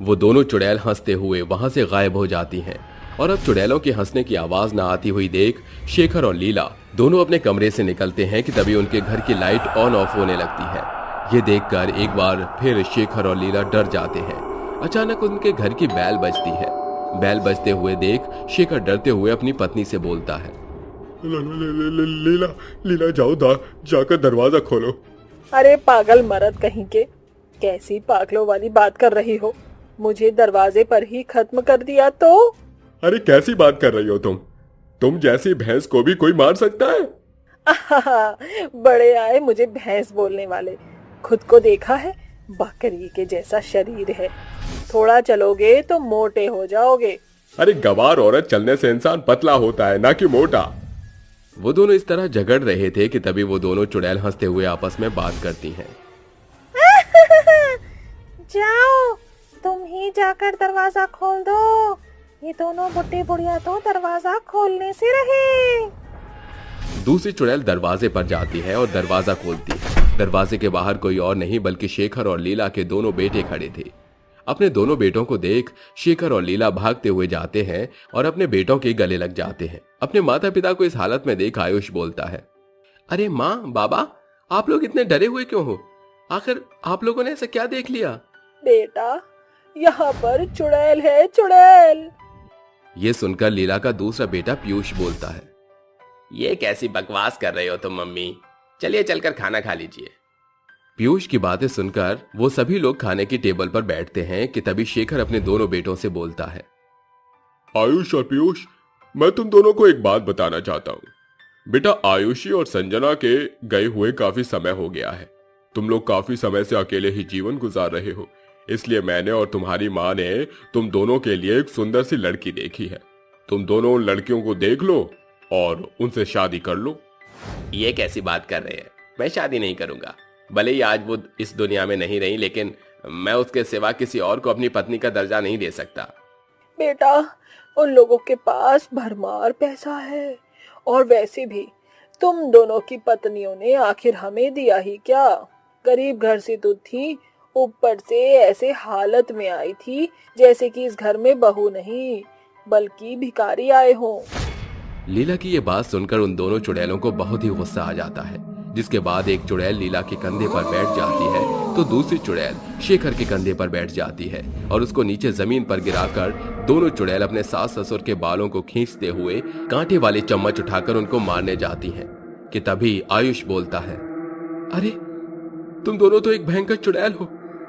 वो दोनों चुड़ैल हंसते हुए वहां से गायब हो जाती हैं और अब चुड़ैलों के हंसने की आवाज न आती हुई देख शेखर और लीला दोनों अपने कमरे से निकलते हैं कि तभी उनके घर की लाइट ऑन ऑफ होने लगती है। ये देखकर एक बार फिर शेखर और लीला डर जाते हैं। अचानक उनके घर की बैल बजती है। बैल बजते हुए देख शेखर डरते हुए अपनी पत्नी से बोलता है, लीला, लीला जाओ, जाकर दरवाजा खोलो। अरे पागल मर्द कहीं के, कैसी पागलों वाली बात कर रही हो? मुझे दरवाजे पर ही खत्म कर दिया तो? अरे कैसी बात कर रही हो तुम जैसी भैंस को भी कोई मार सकता है? बड़े आए मुझे भैंस बोलने वाले। खुद को देखा है? बकरी के जैसा शरीर है, थोड़ा चलोगे तो मोटे हो जाओगे। अरे गवार औरत चलने से इंसान पतला होता है, ना कि मोटा। वो दोनों इस तरह झगड़ रहे थे कि तभी वो दोनों चुड़ैल हंसते हुए आपस में बात करती हैं। जाओ, तुम ही जाकर दरवाजा खोल दो। ये दोनों बुढ़े बुढ़िया तो दरवाजा खोलने से रहे। दूसरी चुड़ैल दरवाजे पर जाती है और दरवाजा खोलती है। दरवाजे के बाहर कोई और नहीं बल्कि शेखर और लीला के दोनों बेटे खड़े थे। अपने दोनों बेटों को देख शेखर और लीला भागते हुए जाते हैं और अपने बेटों के गले लग जाते हैं। अपने माता पिता को इस हालत में देख आयुष बोलता है, अरे माँ, बाबा, आप लोग इतने डरे हुए क्यों हो? आखिर आप लोगों ने ऐसा क्या देख लिया? बेटा, यहाँ पर चुड़ैल है, चुड़ैल। ये सुनकर लीला का दूसरा बेटा पीयूष बोलता है, ये कैसी बकवास कर रहे हो तुम मम्मी, चलिए चलकर खाना खा लीजिए। पीयूष की बातें सुनकर वो सभी लोग खाने की टेबल पर बैठते हैं कि तभी शेखर अपने दोनों बेटों से बोलता है, आयुष और पीयूष, मैं तुम दोनों को एक बात बताना चाहता हूँ। बेटा, आयुषी और संजना के गए हुए काफी समय हो गया है। तुम लोग काफी समय से अकेले ही जीवन गुजार रहे हो, इसलिए मैंने और तुम्हारी माँ ने तुम दोनों के लिए एक सुंदर सी लड़की देखी है। तुम दोनों उन लड़कियों को देख लो और उनसे शादी कर लो। ये कैसी बात कर रहे हैं? मैं शादी नहीं करूंगा। भले ही आज वो इस दुनिया में नहीं रही, लेकिन मैं उसके सिवा किसी और को अपनी पत्नी का दर्जा नहीं दे सकता। बेटा, उन लोगों के पास भरमार पैसा है, और वैसे भी तुम दोनों की पत्नियों ने आखिर हमें दिया ही क्या? गरीब घर से तो थी, ऊपर से ऐसे हालत में आई थी जैसे कि इस घर में बहू नहीं बल्कि भिखारी आए हों। लीला की ये बात सुनकर उन दोनों चुड़ैलों को बहुत ही गुस्सा आ जाता है, जिसके बाद एक चुड़ैल लीला के कंधे पर बैठ जाती है तो दूसरी चुड़ैल शेखर के कंधे पर बैठ जाती है और उसको नीचे जमीन पर गिराकर दोनों चुड़ैल अपने सास ससुर के बालों को खींचते हुए कांटे वाले चम्मच उठाकर उनको मारने जाती हैं कि तभी आयुष बोलता है, अरे तुम दोनों तो एक भयंकर चुड़ैल हो।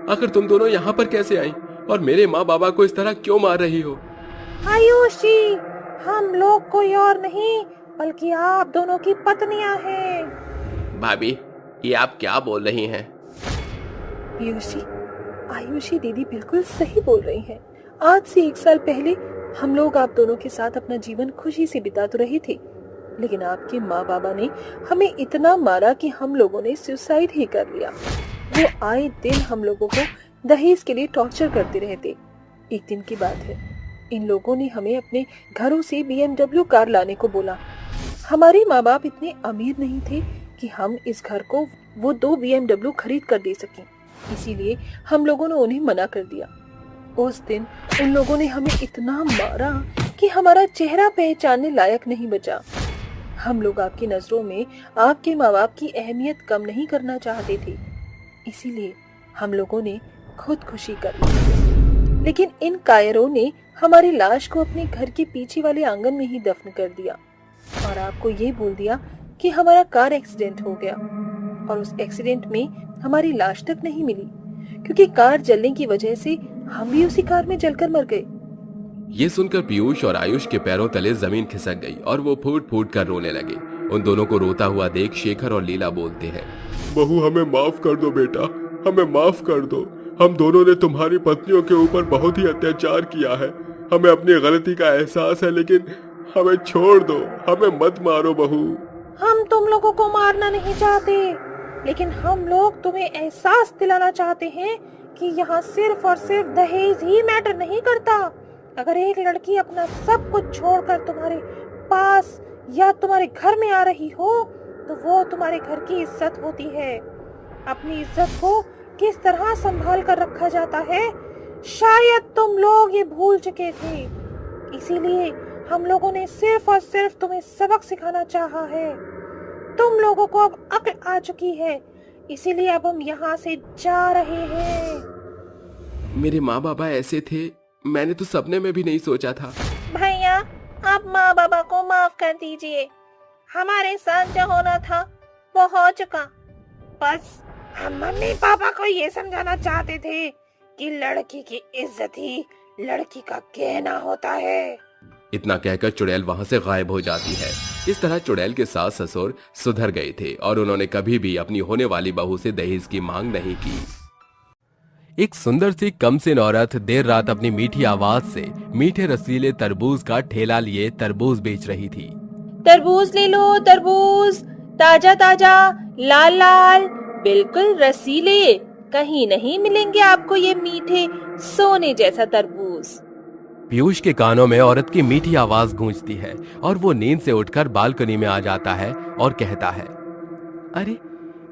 आखिर तुम दोनों यहाँ पर कैसे आई और मेरे माँ बाबा को इस तरह क्यों मार रही हो? आयुषी, हम लोग कोई और नहीं बल्कि आप दोनों की पत्नियां हैं। भाभी, ये आप क्या बोल रही हैं? आयुषी दीदी बिल्कुल सही बोल रही हैं। आज से 1 साल पहले हम लोग आप दोनों के साथ अपना जीवन खुशी से बिता तो रहे थे, लेकिन आपके माँ बाबा ने हमें इतना मारा कि हम लोगों ने सुसाइड ही कर लिया। वो आए दिन हम लोगों को दहेज के लिए टॉर्चर करते रहते। एक दिन की बात है, इन लोगों ने हमें अपने घरों से BMW कार लाने को बोला। हमारे माँ बाप इतने अमीर नहीं थे कि हम इस घर को वो 2 BMW खरीद कर दे सकें, इसीलिए हम लोगों ने उन्हें मना कर दिया। उस दिन उन लोगों ने हमें इतना मारा कि हमारा चेहरा पहचानने लायक नहीं बचा। हम लोग आपकी नजरों में आपके माँ बाप की अहमियत कम नहीं करना चाहते थे, इसीलिए हम लोगों ने खुदकुशी कर ली। लेकिन इन कायरों ने हमारी लाश को अपने घर के पीछे वाले आंगन में ही दफन कर दिया और आपको ये बोल दिया कि हमारा कार एक्सीडेंट हो गया, और उस एक्सीडेंट में हमारी लाश तक नहीं मिली क्योंकि कार जलने की वजह से हम भी उसी कार में जलकर मर गए। ये सुनकर पीयूष और आयुष के पैरों तले जमीन खिसक गई और वो फूट फूट कर रोने लगे। उन दोनों को रोता हुआ देख शेखर और लीला बोलते हैं, बहू, हमें माफ कर दो बेटा, हमें माफ कर दो। हम दोनों ने तुम्हारी पत्नियों के ऊपर बहुत ही अत्याचार किया है। हमें अपनी गलती का एहसास है, लेकिन हमें छोड़ दो, हमें मत मारो बहू। हम तुम लोगों को मारना नहीं चाहते, लेकिन हम लोग तुम्हें एहसास दिलाना चाहते हैं कि यहाँ सिर्फ और सिर्फ दहेज ही मैटर नहीं करता। अगर एक लड़की अपना सब कुछ छोड़कर तुम्हारे पास या तुम्हारे घर में आ रही हो तो वो तुम्हारे घर की इज्जत होती है। अपनी इज्जत को किस तरह संभाल कर रखा जाता है शायद तुम लोग ये भूल चुके थे, इसीलिए हम लोगों ने सिर्फ और सिर्फ तुम्हें सबक सिखाना चाहा है। तुम लोगों को अब अक्ल आ चुकी है, इसीलिए अब हम यहाँ से जा रहे हैं। मेरे माँ बाबा ऐसे थे, मैंने तो सपने में भी नहीं सोचा था। भैया, आप माँ बाबा को माफ कर दीजिए। हमारे साथ जो होना था वो हो चुका। बस हम मम्मी पापा को ये समझाना चाहते थे कि लड़की की इज्जत ही लड़की का गहना होता है। इतना कहकर चुड़ैल वहां से गायब हो जाती है। इस तरह चुड़ैल के सास ससुर सुधर गए थे और उन्होंने कभी भी अपनी होने वाली बहू से दहेज की मांग नहीं की। एक सुंदर सी कमसिन औरत देर रात अपनी मीठी आवाज से मीठे रसीले तरबूज का ठेला लिए तरबूज बेच रही थी। तरबूज ले लो, तरबूज ताजा ताजा, लाल लाल, बिल्कुल रसीले। कहीं नहीं मिलेंगे आपको ये मीठे सोने जैसा तरबूज। पीयूष के कानों में औरत की मीठी आवाज गूंजती है और वो नींद से उठकर बालकनी में आ जाता है और कहता है, अरे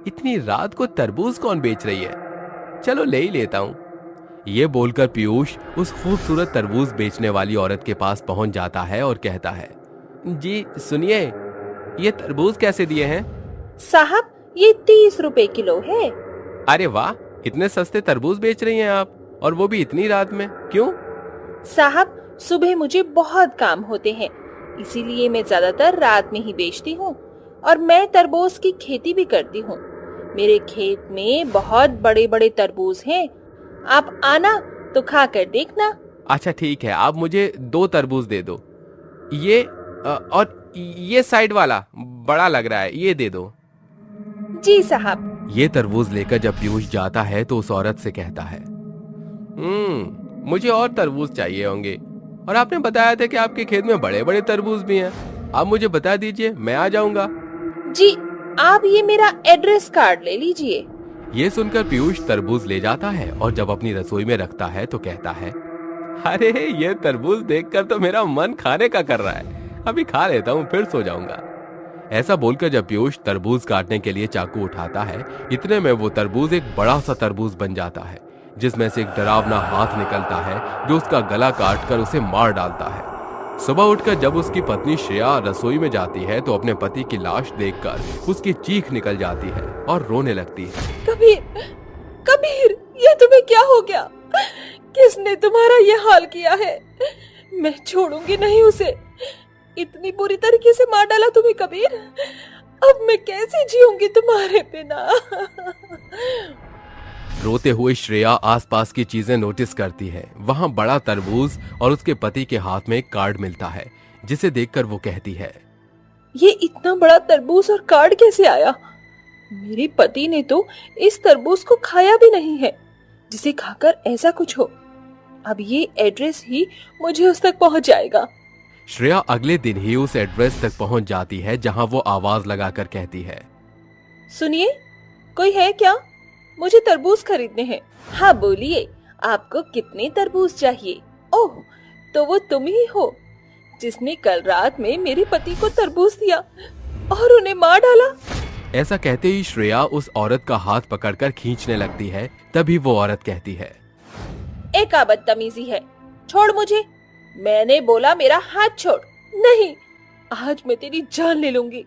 इतनी रात को तरबूज कौन बेच रही है, चलो ले ही लेता हूँ। ये बोलकर पीयूष उस खूबसूरत तरबूज बेचने वाली औरत के पास पहुंच जाता है और कहता है, जी सुनिए, ये तरबूज कैसे दिए हैं? साहब, ये 30 रुपए किलो है। अरे वाह, इतने सस्ते तरबूज बेच रही हैं आप, और वो भी इतनी रात में, क्यों? साहब, सुबह मुझे बहुत काम होते हैं, इसीलिए मैं ज्यादातर रात में ही बेचती हूँ, और मैं तरबूज की खेती भी करती हूँ। मेरे खेत में बहुत बड़े बड़े तरबूज हैं, आप आना तो खा कर देखना। अच्छा ठीक है, आप मुझे 2 तरबूज दे दो। ये और ये साइड वाला बड़ा लग रहा है, ये दे दो। जी साहब। ये तरबूज लेकर जब पीयूष जाता है तो उस औरत से कहता है, मुझे और तरबूज चाहिए होंगे, और आपने बताया था कि आपके खेत में बड़े बड़े तरबूज भी हैं। आप मुझे बता दीजिए, मैं आ जाऊंगा। जी, आप ये मेरा एड्रेस कार्ड ले लीजिए। ये सुनकर पीयूष तरबूज ले जाता है और जब अपनी रसोई में रखता है तो कहता है, अरे ये तरबूज देखकर तो मेरा मन खाने का कर रहा है, अभी खा लेता हूँ फिर सो जाऊंगा। ऐसा बोलकर जब पीयूष तरबूज काटने के लिए चाकू उठाता है, इतने में वो तरबूज एक बड़ा सा तरबूज बन जाता है, जिसमें से एक डरावना हाथ निकलता है जो उसका गला काटकर उसे मार डालता है। सुबह उठकर जब उसकी पत्नी श्रेया रसोई में जाती है तो अपने पति की लाश देखकर उसकी चीख निकल जाती है और रोने लगती है। कबीर, कबीर, ये तुम्हें क्या हो गया? किसने तुम्हारा ये हाल किया है? मैं छोड़ूंगी नहीं उसे। इतनी बुरी तरीके से मार डाला तुम्हें कबीर। अब मैं कैसे जीऊंगी तुम्हारे बिना? रोते हुए श्रेया आसपास की चीजें नोटिस करती है। वहां बड़ा तरबूज और उसके पति के हाथ में एक कार्ड मिलता है, जिसे देखकर वो कहती है, ये इतना बड़ा तरबूज और कार्ड कैसे आया? मेरे पति ने तो इस तरबूज को खाया भी नहीं है, जिसे खाकर ऐसा कुछ हो। अब ये एड्रेस ही मुझे उस तक पहुंच जाएगा। श्रेया अगले दिन ही उस एड्रेस तक पहुंच जाती है जहां वो आवाज लगाकर कहती है, सुनिए, कोई है क्या? मुझे तरबूज खरीदने हैं। हाँ बोलिए, आपको कितने तरबूज चाहिए? ओह, तो वो तुम ही हो जिसने कल रात में मेरे पति को तरबूज दिया और उन्हें मार डाला। ऐसा कहते ही श्रेया उस औरत का हाथ पकड़कर खींचने लगती है। तभी वो औरत कहती है, एक बदतमीजी है, छोड़ मुझे। मैंने बोला मेरा हाथ छोड़। नहीं, आज मैं तेरी जान ले लूंगी।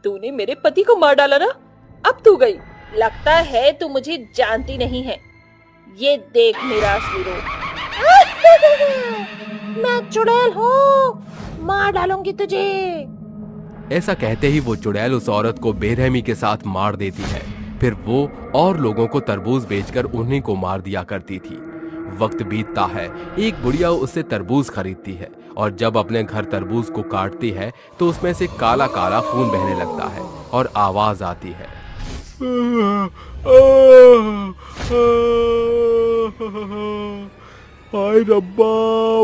तूने मेरे पति को मार डाला ना, अब तू गई। लगता है तू मुझे जानती नहीं है। ये देख मेरा असली रूप। मैं चुड़ैल हूँ, मार डालूंगी तुझे। ऐसा कहते ही वो चुड़ैल उस औरत को बेरहमी के साथ मार देती है। फिर वो और लोगों को तरबूज बेचकर उन्हीं को मार दिया करती थी। वक्त बीतता है, एक बुढ़िया उससे तरबूज खरीदती है और जब अपने घर तरबूज को काटती है तो उसमें से काला काला खून बहने लगता है और आवाज आती है, हाय रब्बा,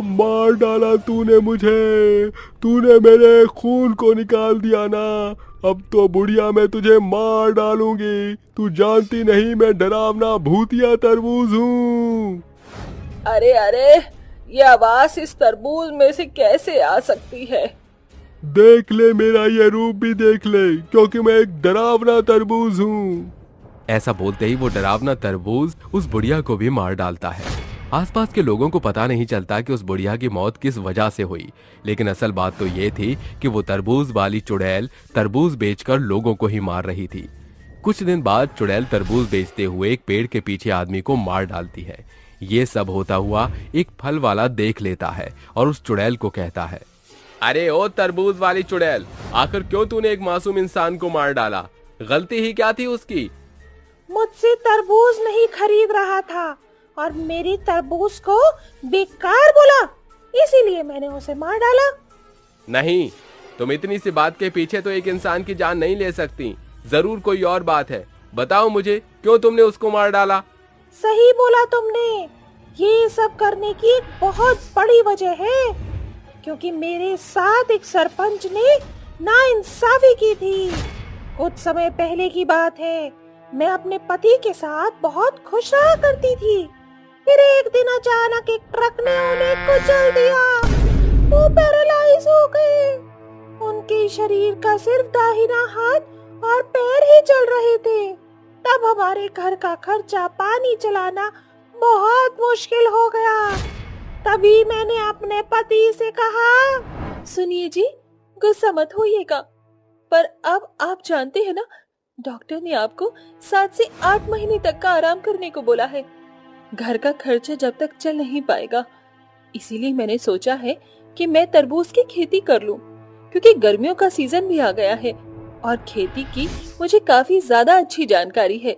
मार डाला तूने मुझे। तूने मेरे खून को निकाल दिया ना। अब तो बुढ़िया मैं तुझे मार डालूंगी। तू जानती नहीं मैं डरावना भूतिया तरबूज हूँ। अरे अरे, ये आवाज इस तरबूज में से कैसे आ सकती है? देख ले, मेरा ये रूप भी देख ले, क्योंकि मैं एक डरावना तरबूज हूँ। ऐसा बोलते ही वो डरावना तरबूज उस बुढ़िया को भी मार डालता है। आसपास के लोगों को पता नहीं चलता कि उस बुढ़िया की मौत किस वजह से हुई, लेकिन असल बात तो ये थी कि वो तरबूज वाली चुड़ैल तरबूज बेचकर लोगों को ही मार रही थी। कुछ दिन बाद चुड़ैल तरबूज बेचते हुए एक पेड़ के पीछे आदमी को मार डालती है। ये सब होता हुआ एक फल वाला देख लेता है और उस चुड़ैल को कहता है, अरे ओ तरबूज वाली चुड़ैल, आखिर क्यों तूने एक मासूम इंसान को मार डाला? गलती ही क्या थी उसकी? मुझसे तरबूज नहीं खरीद रहा था और मेरी तरबूज को बेकार बोला, इसीलिए मैंने उसे मार डाला। नहीं, तुम इतनी सी बात के पीछे तो एक इंसान की जान नहीं ले सकती। जरूर कोई और बात है। बताओ मुझे, क्यों तुमने उसको मार डाला? सही बोला तुमने। ये सब करने की एक बहुत बड़ी वजह है, क्योंकि मेरे साथ एक सरपंच ने नाइंसाफी की थी। कुछ समय पहले की बात है। मैं अपने पति के साथ बहुत खुश रहा करती थी। फिर एक दिन अचानक एक ट्रक ने उन्हें कुचल दिया। वो पैरालाइज हो गए। उनके शरीर का सिर्फ दाहिना हाथ और पैर ही चल रहे थे। तब हमारे घर का खर्चा पानी चलाना बहुत मुश्किल हो गया। तभी मैंने अपने पति से कहा, सुनिए जी, गुस्सा मत होइएगा, पर अब आप जानते हैं ना, डॉक्टर ने आपको 7 से 8 महीने तक का आराम करने को बोला है। घर का खर्चा जब तक चल नहीं पाएगा, इसीलिए मैंने सोचा है कि मैं तरबूज की खेती कर लूं, क्योंकि गर्मियों का सीजन भी आ गया है और खेती की मुझे काफी ज्यादा अच्छी जानकारी है।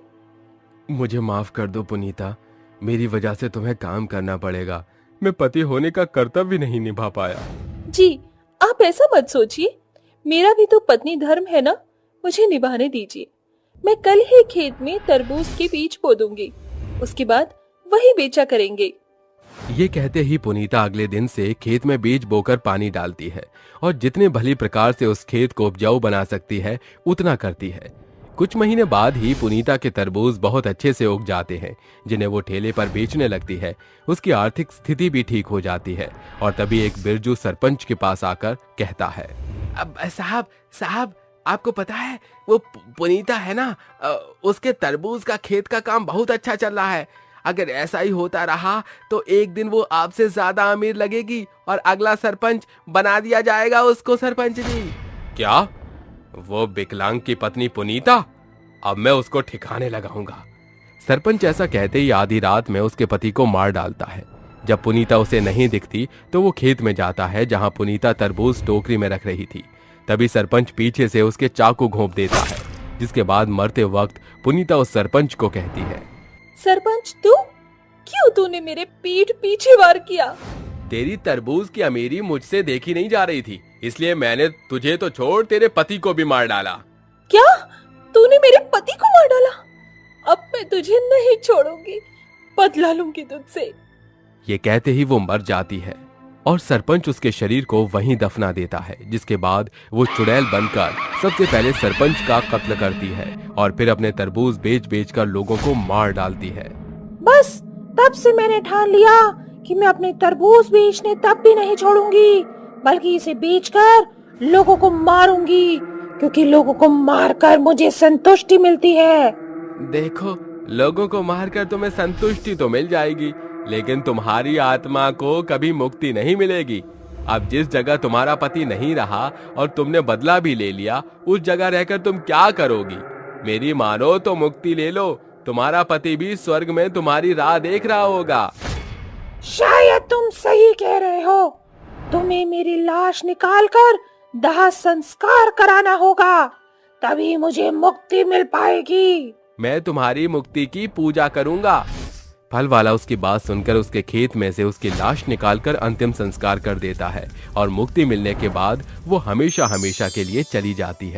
मुझे माफ कर दो पुनीता, मेरी वजह से तुम्हें काम करना पड़ेगा। मैं पति होने का कर्तव्य नहीं निभा पाया। जी आप ऐसा मत सोचिए, मेरा भी तो पत्नी धर्म है ना, मुझे निभाने दीजिए। मैं कल ही खेत में तरबूज के बीज बो दूंगी, उसके बाद वही बेचा करेंगे। ये कहते ही पुनीता अगले दिन से खेत में बीज बोकर पानी डालती है और जितने भली प्रकार से उस खेत को उपजाऊ बना सकती है उतना करती है। कुछ महीने बाद ही पुनीता के तरबूज बहुत अच्छे से उग जाते हैं, जिन्हें वो ठेले पर बेचने लगती है। उसकी आर्थिक स्थिति भी ठीक हो जाती है और तभी एक बिरजू सरपंच के पास आकर कहता है, अब साहब आपको पता है वो पुनीता है ना, उसके तरबूज का खेत का काम बहुत अच्छा चल रहा है। अगर ऐसा ही होता रहा तो एक दिन वो आपसे ज्यादा अमीर लगेगी और अगला सरपंच बना दिया जाएगा उसको सरपंच जी। क्या? वो विकलांग की पत्नी पुनीता? अब मैं उसको ठिकाने लगाऊंगा। सरपंच ऐसा कहते ही आधी रात में उसके पति को मार डालता है। जब पुनीता उसे नहीं दिखती तो वो खेत में जाता है जहां पुनीता तरबूज टोकरी में रख रही थी। तभी सरपंच पीछे से उसके चाकू घोंप देता है, जिसके बाद मरते वक्त पुनीता उस सरपंच को कहती है, सरपंच क्यों तूने मेरे पीठ पीछे वार किया? तेरी तरबूज की अमीरी मुझसे देखी नहीं जा रही थी, इसलिए मैंने तुझे तो छोड़ तेरे पति को भी मार डाला। क्या? तूने मेरे पति को मार डाला? अब मैं तुझे नहीं छोड़ूंगी, बदला लूंगी तुझसे। ये कहते ही वो मर जाती है और सरपंच उसके शरीर को वहीं दफना देता है, जिसके बाद वो चुड़ैल बनकर सबसे पहले सरपंच का कत्ल करती है और फिर अपने तरबूज बेच बेचकर लोगों को मार डालती है। बस तब से मैंने ठान लिया कि मैं अपने तरबूज बेचने तब भी नहीं छोड़ूंगी, बल्कि इसे बेचकर लोगों को मारूंगी, क्योंकि लोगों को मारकर मुझे संतुष्टि मिलती है। देखो, लोगों को मारकर तुम्हें संतुष्टि तो मिल जाएगी, लेकिन तुम्हारी आत्मा को कभी मुक्ति नहीं मिलेगी। अब जिस जगह तुम्हारा पति नहीं रहा और तुमने बदला भी ले लिया, उस जगह रहकर तुम क्या करोगी? मेरी मानो तो मुक्ति ले लो, तुम्हारा पति भी स्वर्ग में तुम्हारी राह देख रहा होगा। शायद तुम सही कह रहे हो, तुम्हें मेरी लाश निकालकर दाह संस्कार कराना होगा, तभी मुझे मुक्ति मिल पाएगी। मैं तुम्हारी मुक्ति की पूजा करूंगा। फल वाला उसकी बात सुनकर उसके खेत में से उसकी लाश निकालकर अंतिम संस्कार कर देता है और मुक्ति मिलने के बाद वो हमेशा हमेशा के लिए चली जाती है।